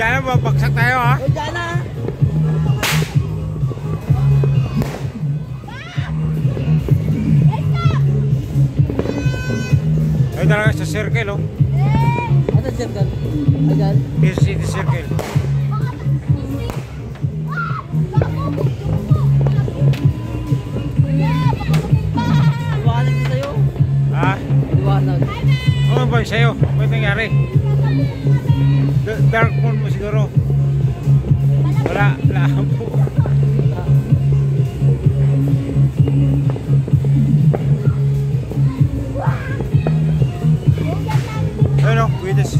Diyan na, babagsak tayo ha. O, dyan na. Ay talaga sa circle oh. Ano circle? Ayan. City circle. Liwanag na sa'yo. Ha? Liwanag. Ano ba sa'yo? Ano nangyari? Dark moon mo siguro. Wala, lampu. Ano, witness.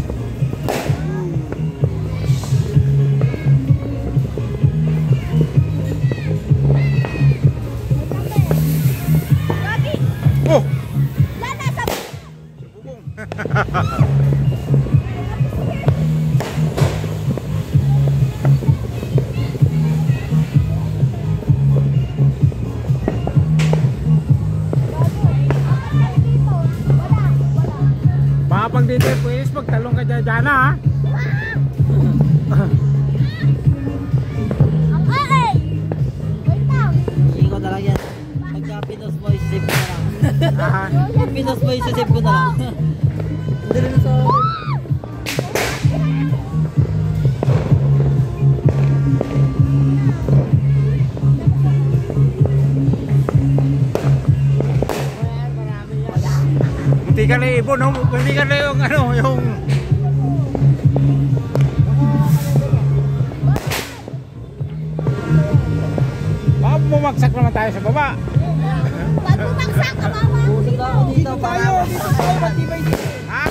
Oh! Baka pag dito pwes, magtalong ka dyan ha. Hindi ko na lang yan. Pagka Pinos Boys, save ko na lang. Pag Pinos Boys, save ko na lang. Hindi rin sa... Munti ka na ibon, no? Munti ka na yung ano, yung... Baka bumagsak naman tayo sa baba. Pag bumagsak, kawawa. Pusok na ako dito. Tayo, matibay dito. Ha?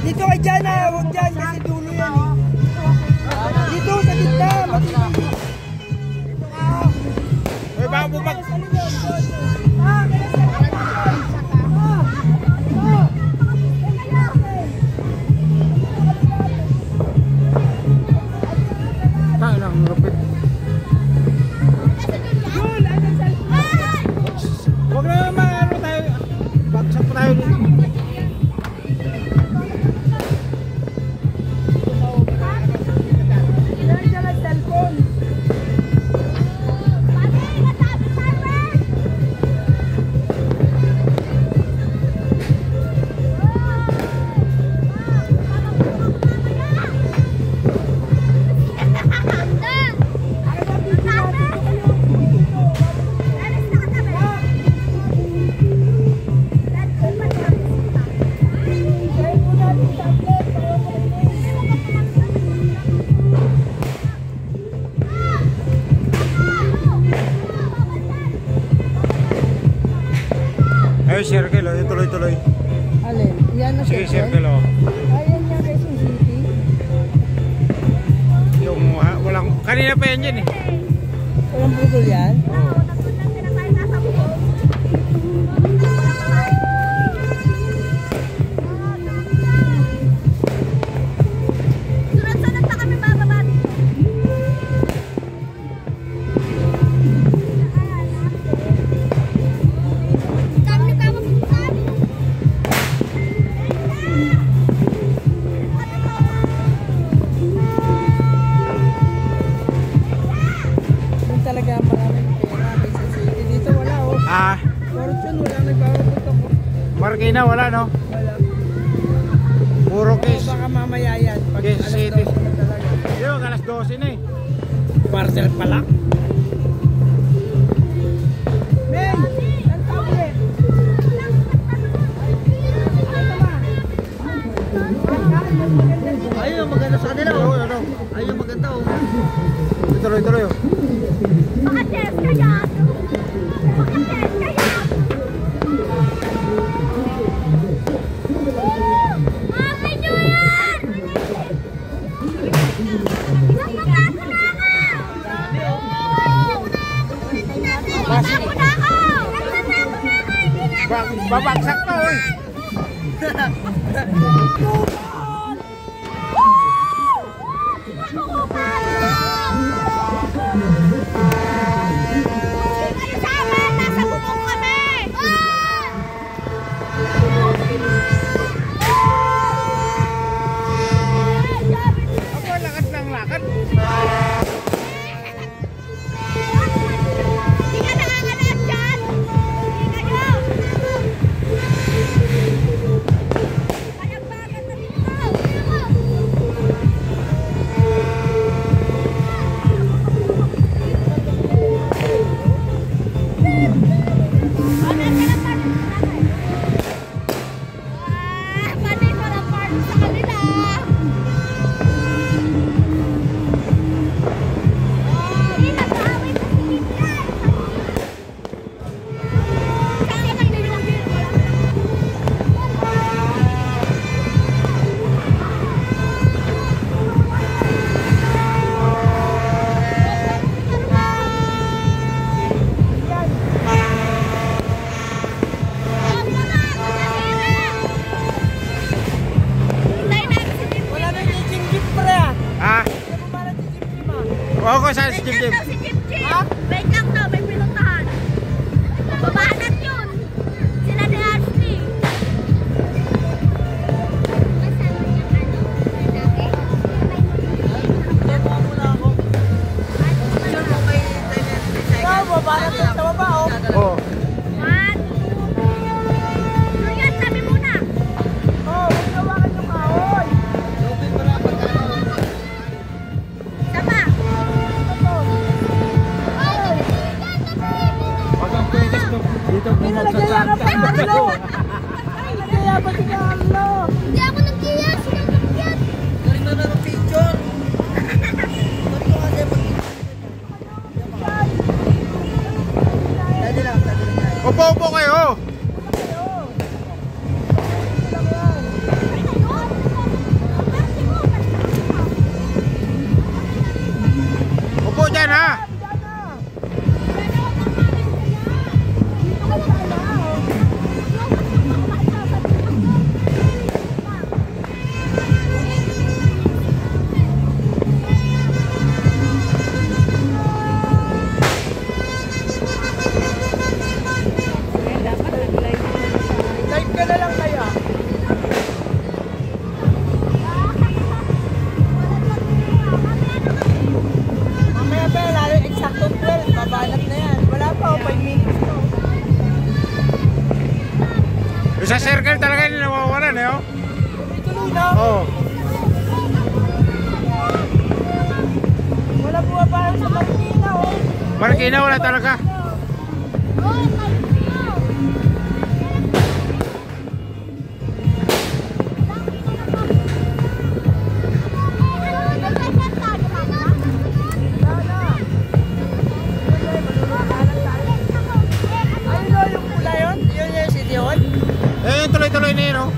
Dito kay Jana, huwag dyan kasi dulo yan eh. Dito sa gitna, matibay dito. Uy, baka bumagsak. Tayo lang, lupit. Huwag na naman, ano tayo. Bagsak pa tayo dito. Ay, circle oh, yung tuloy-tuloy. Alin? Yan na Sige, circle oh. Ayan niya Quezon City. Yung walang, kanina pa yan dyan eh. Walang putol yan? Oo. Sunod-sunod na kami bababa. Kami kawapusan. Yung talaga maraming pera Quezon City. Dito wala oh. Ah, Fortune wala nagbababot ako. Marikina wala no? Wala. Puro case. Baka mamaya yan. Pag Quezon alas City. 12 na talaga. Yung alas 12 na eh. Parcel pa lang. May! Ang tabi! Ayun, maganda sa kanila oh. Ayun, maganda oh. Tuloy-tuloy oh. Makates kaya. Makates kaya. Akin nyo yan! Babagsak na oy. Nasa bubong kami! Jim Jim. daw si Jim Jim. Wait lang daw, may pinuntahan. Babanat yun. Sila ni Ashley. Yan mo muna ako. Sure mo may 10 seconds. Babanat yan sa baba, oh. Oh. 1, 2. Julian, sabi muna. Oh, huwag gawakan yung kahoy. Lupin mo lang pagkano. Sama. Pag ang pwede dito Pinalagyan ka pa, Carlo. Kaya ba si Carlo? Hindi ako nag-iyas. Sinagkakyan. Galing na ng picture. Galing ko kasi pag... Dali lang tayo. Upo kayo. Upo dyan ha. Live ka na lang kaya. Mamaya pa, lalo eksakto 12. Babanat na yan. Wala pa, 5 minutes to. Sa circle talaga hindi nawawalan eh oh. Tuloy na. Oh. Wala po parang sa Marikina, oh. Marikina wala talaga. Ayun o, yung pula yun? Yun yung City Hall? Eh tuloy-tuloy na yun oh.